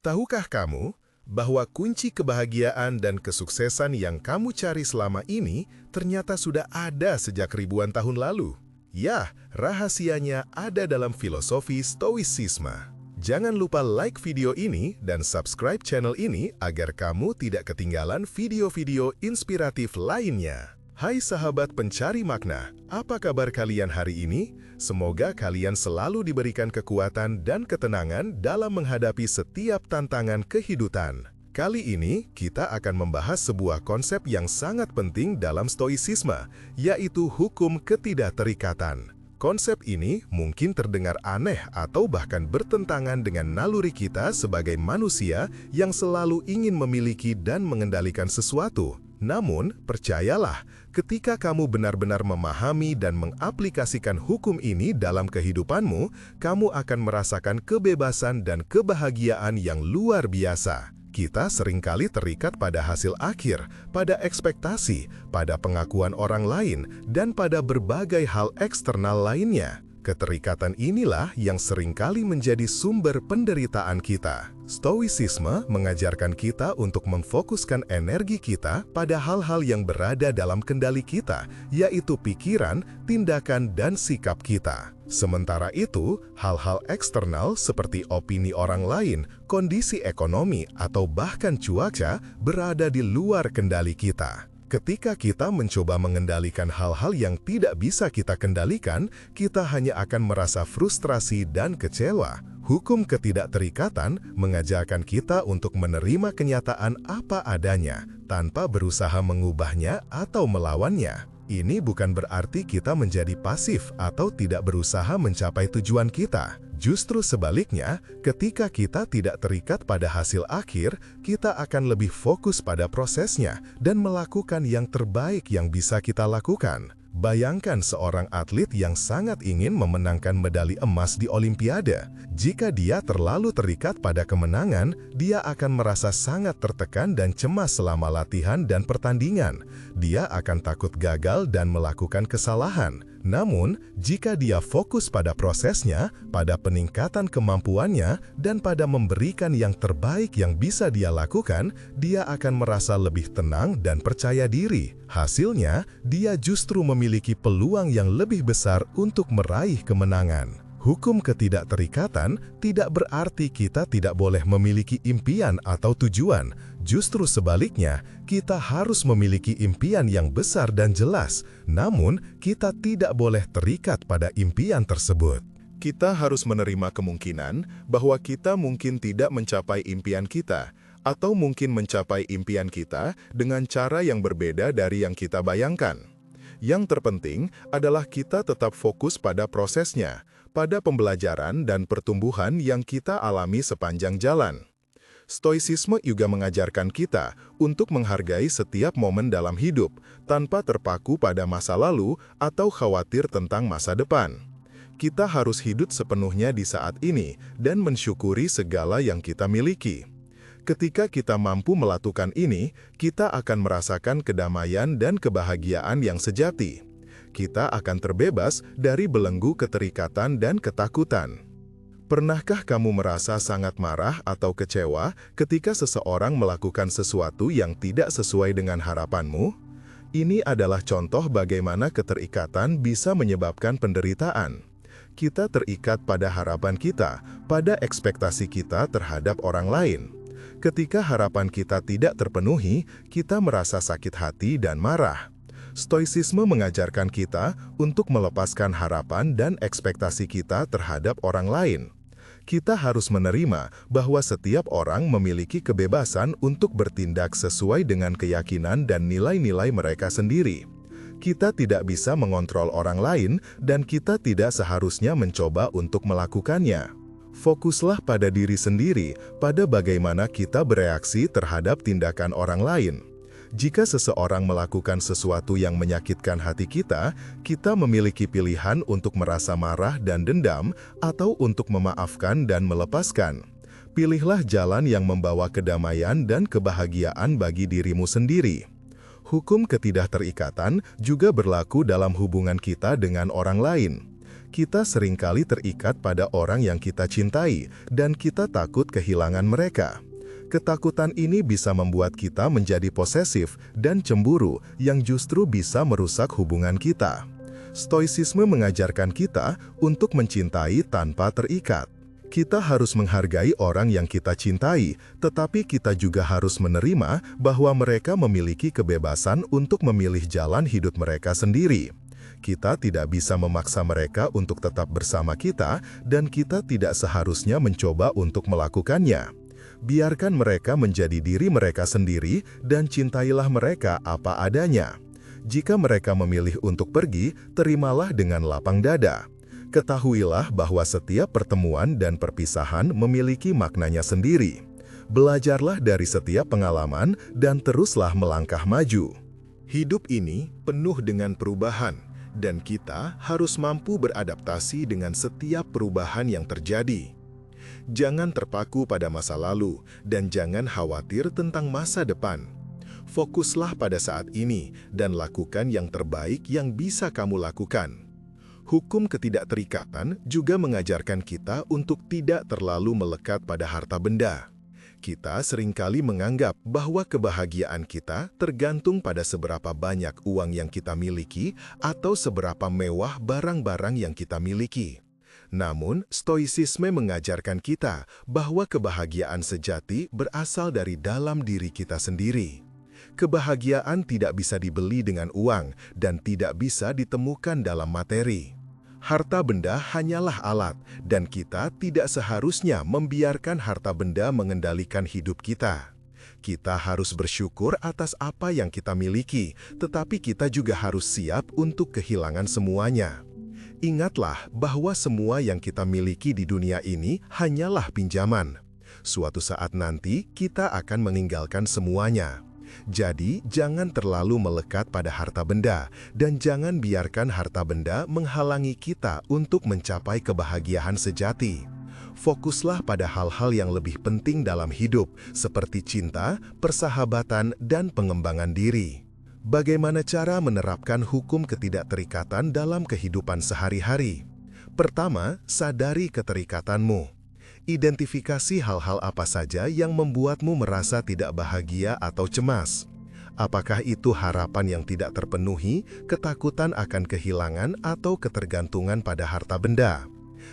Tahukah kamu bahwa kunci kebahagiaan dan kesuksesan yang kamu cari selama ini ternyata sudah ada sejak ribuan tahun lalu? Ya, rahasianya ada dalam filosofi Stoicisme. Jangan lupa like video ini dan subscribe channel ini agar kamu tidak ketinggalan video-video inspiratif lainnya. Hai sahabat pencari makna, apa kabar kalian hari ini? Semoga kalian selalu diberikan kekuatan dan ketenangan dalam menghadapi setiap tantangan kehidupan. Kali ini, kita akan membahas sebuah konsep yang sangat penting dalam Stoicisme, yaitu hukum ketidakterikatan. Konsep ini mungkin terdengar aneh atau bahkan bertentangan dengan naluri kita sebagai manusia yang selalu ingin memiliki dan mengendalikan sesuatu. Namun, percayalah, ketika kamu benar-benar memahami dan mengaplikasikan hukum ini dalam kehidupanmu, kamu akan merasakan kebebasan dan kebahagiaan yang luar biasa. Kita seringkali terikat pada hasil akhir, pada ekspektasi, pada pengakuan orang lain, dan pada berbagai hal eksternal lainnya. Keterikatan inilah yang seringkali menjadi sumber penderitaan kita. Stoicisme mengajarkan kita untuk memfokuskan energi kita pada hal-hal yang berada dalam kendali kita, yaitu pikiran, tindakan, dan sikap kita. Sementara itu, hal-hal eksternal seperti opini orang lain, kondisi ekonomi, atau bahkan cuaca berada di luar kendali kita. Ketika kita mencoba mengendalikan hal-hal yang tidak bisa kita kendalikan, kita hanya akan merasa frustrasi dan kecewa. Hukum ketidakterikatan mengajarkan kita untuk menerima kenyataan apa adanya, tanpa berusaha mengubahnya atau melawannya. Ini bukan berarti kita menjadi pasif atau tidak berusaha mencapai tujuan kita. Justru sebaliknya, ketika kita tidak terikat pada hasil akhir, kita akan lebih fokus pada prosesnya dan melakukan yang terbaik yang bisa kita lakukan. Bayangkan seorang atlet yang sangat ingin memenangkan medali emas di Olimpiade. Jika dia terlalu terikat pada kemenangan, dia akan merasa sangat tertekan dan cemas selama latihan dan pertandingan. Dia akan takut gagal dan melakukan kesalahan. Namun, jika dia fokus pada prosesnya, pada peningkatan kemampuannya, dan pada memberikan yang terbaik yang bisa dia lakukan, dia akan merasa lebih tenang dan percaya diri. Hasilnya, dia justru memiliki peluang yang lebih besar untuk meraih kemenangan. Hukum ketidakterikatan tidak berarti kita tidak boleh memiliki impian atau tujuan. Justru sebaliknya, kita harus memiliki impian yang besar dan jelas. Namun, kita tidak boleh terikat pada impian tersebut. Kita harus menerima kemungkinan bahwa kita mungkin tidak mencapai impian kita, atau mungkin mencapai impian kita dengan cara yang berbeda dari yang kita bayangkan. Yang terpenting adalah kita tetap fokus pada prosesnya, pada pembelajaran dan pertumbuhan yang kita alami sepanjang jalan. Stoicisme juga mengajarkan kita untuk menghargai setiap momen dalam hidup, tanpa terpaku pada masa lalu atau khawatir tentang masa depan. Kita harus hidup sepenuhnya di saat ini dan mensyukuri segala yang kita miliki. Ketika kita mampu melakukan ini, kita akan merasakan kedamaian dan kebahagiaan yang sejati. Kita akan terbebas dari belenggu keterikatan dan ketakutan. Pernahkah kamu merasa sangat marah atau kecewa ketika seseorang melakukan sesuatu yang tidak sesuai dengan harapanmu? Ini adalah contoh bagaimana keterikatan bisa menyebabkan penderitaan. Kita terikat pada harapan kita, pada ekspektasi kita terhadap orang lain. Ketika harapan kita tidak terpenuhi, kita merasa sakit hati dan marah. Stoicisme mengajarkan kita untuk melepaskan harapan dan ekspektasi kita terhadap orang lain. Kita harus menerima bahwa setiap orang memiliki kebebasan untuk bertindak sesuai dengan keyakinan dan nilai-nilai mereka sendiri. Kita tidak bisa mengontrol orang lain dan kita tidak seharusnya mencoba untuk melakukannya. Fokuslah pada diri sendiri, pada bagaimana kita bereaksi terhadap tindakan orang lain. Jika seseorang melakukan sesuatu yang menyakitkan hati kita, kita memiliki pilihan untuk merasa marah dan dendam atau untuk memaafkan dan melepaskan. Pilihlah jalan yang membawa kedamaian dan kebahagiaan bagi dirimu sendiri. Hukum ketidakterikatan juga berlaku dalam hubungan kita dengan orang lain. Kita seringkali terikat pada orang yang kita cintai, dan kita takut kehilangan mereka. Ketakutan ini bisa membuat kita menjadi posesif dan cemburu yang justru bisa merusak hubungan kita. Stoicisme mengajarkan kita untuk mencintai tanpa terikat. Kita harus menghargai orang yang kita cintai, tetapi kita juga harus menerima bahwa mereka memiliki kebebasan untuk memilih jalan hidup mereka sendiri. Kita tidak bisa memaksa mereka untuk tetap bersama kita, dan kita tidak seharusnya mencoba untuk melakukannya. Biarkan mereka menjadi diri mereka sendiri dan cintailah mereka apa adanya. Jika mereka memilih untuk pergi, terimalah dengan lapang dada. Ketahuilah bahwa setiap pertemuan dan perpisahan memiliki maknanya sendiri. Belajarlah dari setiap pengalaman dan teruslah melangkah maju. Hidup ini penuh dengan perubahan, dan kita harus mampu beradaptasi dengan setiap perubahan yang terjadi. Jangan terpaku pada masa lalu dan jangan khawatir tentang masa depan. Fokuslah pada saat ini dan lakukan yang terbaik yang bisa kamu lakukan. Hukum ketidakterikatan juga mengajarkan kita untuk tidak terlalu melekat pada harta benda. Kita seringkali menganggap bahwa kebahagiaan kita tergantung pada seberapa banyak uang yang kita miliki atau seberapa mewah barang-barang yang kita miliki. Namun, stoicisme mengajarkan kita bahwa kebahagiaan sejati berasal dari dalam diri kita sendiri. Kebahagiaan tidak bisa dibeli dengan uang dan tidak bisa ditemukan dalam materi. Harta benda hanyalah alat, dan kita tidak seharusnya membiarkan harta benda mengendalikan hidup kita. Kita harus bersyukur atas apa yang kita miliki, tetapi kita juga harus siap untuk kehilangan semuanya. Ingatlah bahwa semua yang kita miliki di dunia ini hanyalah pinjaman. Suatu saat nanti kita akan meninggalkan semuanya. Jadi, jangan terlalu melekat pada harta benda, dan jangan biarkan harta benda menghalangi kita untuk mencapai kebahagiaan sejati. Fokuslah pada hal-hal yang lebih penting dalam hidup, seperti cinta, persahabatan, dan pengembangan diri. Bagaimana cara menerapkan hukum ketidakterikatan dalam kehidupan sehari-hari? Pertama, sadari keterikatanmu. Identifikasi hal-hal apa saja yang membuatmu merasa tidak bahagia atau cemas. Apakah itu harapan yang tidak terpenuhi, ketakutan akan kehilangan, atau ketergantungan pada harta benda?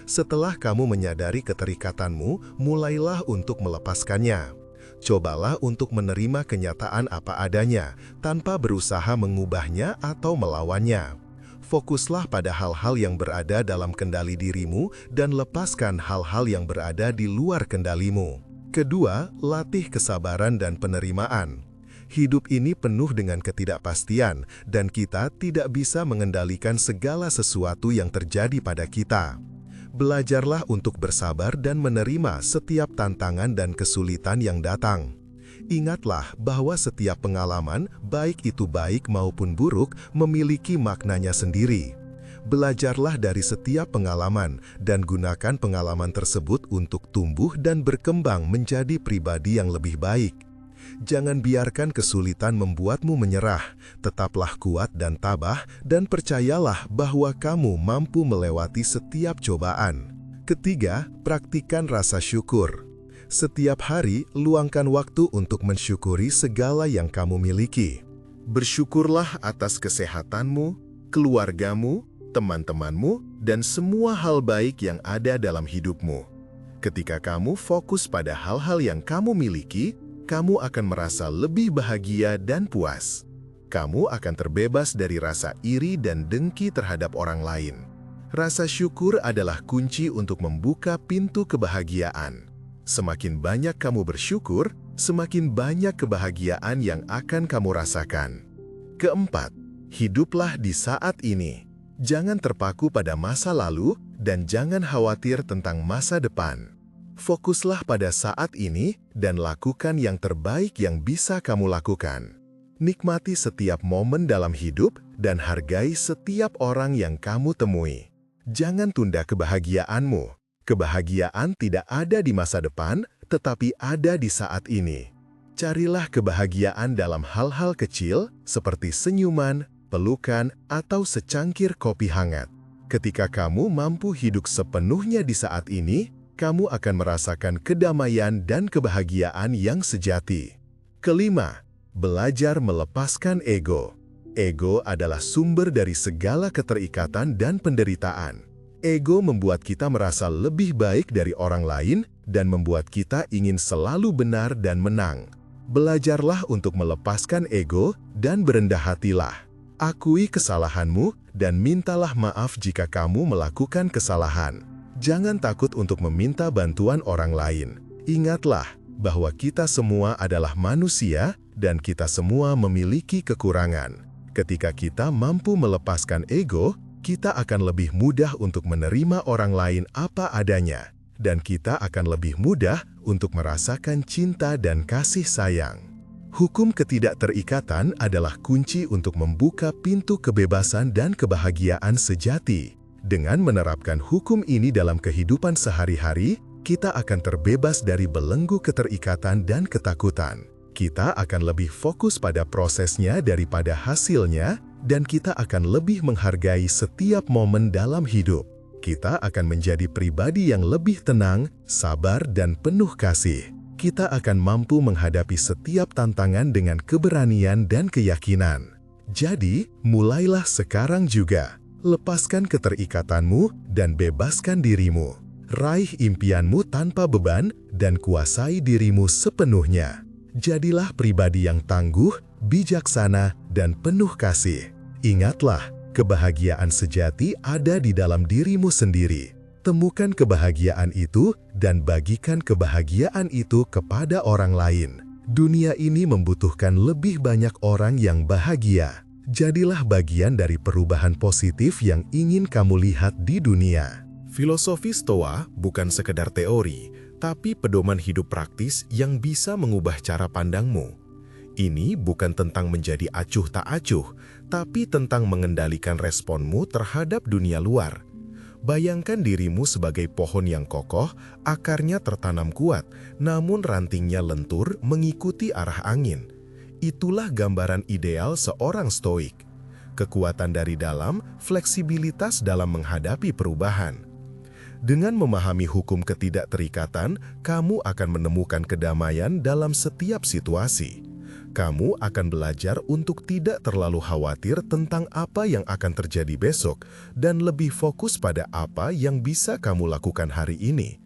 Setelah kamu menyadari keterikatanmu, mulailah untuk melepaskannya. Cobalah untuk menerima kenyataan apa adanya, tanpa berusaha mengubahnya atau melawannya. Fokuslah pada hal-hal yang berada dalam kendali dirimu dan lepaskan hal-hal yang berada di luar kendalimu. Kedua, latih kesabaran dan penerimaan. Hidup ini penuh dengan ketidakpastian dan kita tidak bisa mengendalikan segala sesuatu yang terjadi pada kita. Belajarlah untuk bersabar dan menerima setiap tantangan dan kesulitan yang datang. Ingatlah bahwa setiap pengalaman, baik itu baik maupun buruk, memiliki maknanya sendiri. Belajarlah dari setiap pengalaman dan gunakan pengalaman tersebut untuk tumbuh dan berkembang menjadi pribadi yang lebih baik. Jangan biarkan kesulitan membuatmu menyerah. Tetaplah kuat dan tabah, dan percayalah bahwa kamu mampu melewati setiap cobaan. Ketiga, praktikkan rasa syukur. Setiap hari, luangkan waktu untuk mensyukuri segala yang kamu miliki. Bersyukurlah atas kesehatanmu, keluargamu, teman-temanmu, dan semua hal baik yang ada dalam hidupmu. Ketika kamu fokus pada hal-hal yang kamu miliki, kamu akan merasa lebih bahagia dan puas. Kamu akan terbebas dari rasa iri dan dengki terhadap orang lain. Rasa syukur adalah kunci untuk membuka pintu kebahagiaan. Semakin banyak kamu bersyukur, semakin banyak kebahagiaan yang akan kamu rasakan. Keempat, hiduplah di saat ini. Jangan terpaku pada masa lalu dan jangan khawatir tentang masa depan. Fokuslah pada saat ini dan lakukan yang terbaik yang bisa kamu lakukan. Nikmati setiap momen dalam hidup dan hargai setiap orang yang kamu temui. Jangan tunda kebahagiaanmu. Kebahagiaan tidak ada di masa depan, tetapi ada di saat ini. Carilah kebahagiaan dalam hal-hal kecil seperti senyuman, pelukan, atau secangkir kopi hangat. Ketika kamu mampu hidup sepenuhnya di saat ini, kamu akan merasakan kedamaian dan kebahagiaan yang sejati. Kelima, belajar melepaskan ego. Ego adalah sumber dari segala keterikatan dan penderitaan. Ego membuat kita merasa lebih baik dari orang lain dan membuat kita ingin selalu benar dan menang. Belajarlah untuk melepaskan ego dan berendah hatilah. Akui kesalahanmu dan mintalah maaf jika kamu melakukan kesalahan. Jangan takut untuk meminta bantuan orang lain. Ingatlah bahwa kita semua adalah manusia dan kita semua memiliki kekurangan. Ketika kita mampu melepaskan ego, kita akan lebih mudah untuk menerima orang lain apa adanya. Dan kita akan lebih mudah untuk merasakan cinta dan kasih sayang. Hukum ketidakterikatan adalah kunci untuk membuka pintu kebebasan dan kebahagiaan sejati. Dengan menerapkan hukum ini dalam kehidupan sehari-hari, kita akan terbebas dari belenggu keterikatan dan ketakutan. Kita akan lebih fokus pada prosesnya daripada hasilnya, dan kita akan lebih menghargai setiap momen dalam hidup. Kita akan menjadi pribadi yang lebih tenang, sabar, dan penuh kasih. Kita akan mampu menghadapi setiap tantangan dengan keberanian dan keyakinan. Jadi, mulailah sekarang juga. Lepaskan keterikatanmu dan bebaskan dirimu. Raih impianmu tanpa beban dan kuasai dirimu sepenuhnya. Jadilah pribadi yang tangguh, bijaksana, dan penuh kasih. Ingatlah, kebahagiaan sejati ada di dalam dirimu sendiri. Temukan kebahagiaan itu dan bagikan kebahagiaan itu kepada orang lain. Dunia ini membutuhkan lebih banyak orang yang bahagia. Jadilah bagian dari perubahan positif yang ingin kamu lihat di dunia. Filosofi Stoa bukan sekedar teori, tapi pedoman hidup praktis yang bisa mengubah cara pandangmu. Ini bukan tentang menjadi acuh tak acuh, tapi tentang mengendalikan responmu terhadap dunia luar. Bayangkan dirimu sebagai pohon yang kokoh, akarnya tertanam kuat, namun rantingnya lentur mengikuti arah angin. Itulah gambaran ideal seorang stoik. Kekuatan dari dalam, fleksibilitas dalam menghadapi perubahan. Dengan memahami hukum ketidakterikatan, kamu akan menemukan kedamaian dalam setiap situasi. Kamu akan belajar untuk tidak terlalu khawatir tentang apa yang akan terjadi besok dan lebih fokus pada apa yang bisa kamu lakukan hari ini.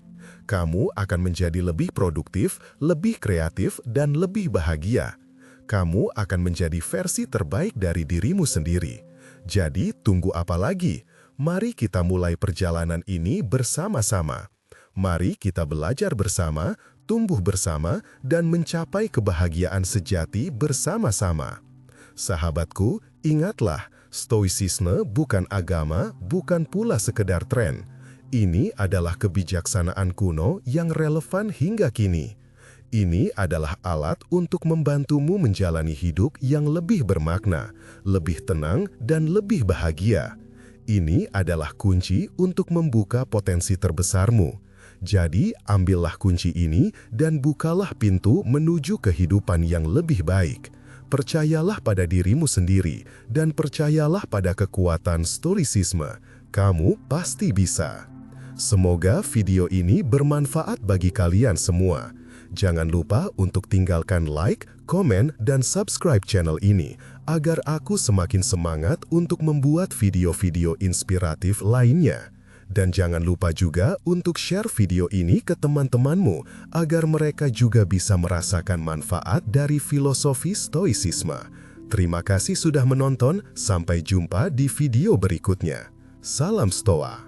Kamu akan menjadi lebih produktif, lebih kreatif, dan lebih bahagia. Kamu akan menjadi versi terbaik dari dirimu sendiri. Jadi, tunggu apa lagi? Mari kita mulai perjalanan ini bersama-sama. Mari kita belajar bersama, tumbuh bersama, dan mencapai kebahagiaan sejati bersama-sama. Sahabatku, ingatlah, stoicisme bukan agama, bukan pula sekedar tren. Ini adalah kebijaksanaan kuno yang relevan hingga kini. Ini adalah alat untuk membantumu menjalani hidup yang lebih bermakna, lebih tenang, dan lebih bahagia. Ini adalah kunci untuk membuka potensi terbesarmu. Jadi, ambillah kunci ini dan bukalah pintu menuju kehidupan yang lebih baik. Percayalah pada dirimu sendiri dan percayalah pada kekuatan stoicisme. Kamu pasti bisa. Semoga video ini bermanfaat bagi kalian semua. Jangan lupa untuk tinggalkan like, komen, dan subscribe channel ini agar aku semakin semangat untuk membuat video-video inspiratif lainnya. Dan jangan lupa juga untuk share video ini ke teman-temanmu agar mereka juga bisa merasakan manfaat dari filosofi stoicisme. Terima kasih sudah menonton, sampai jumpa di video berikutnya. Salam Stoa.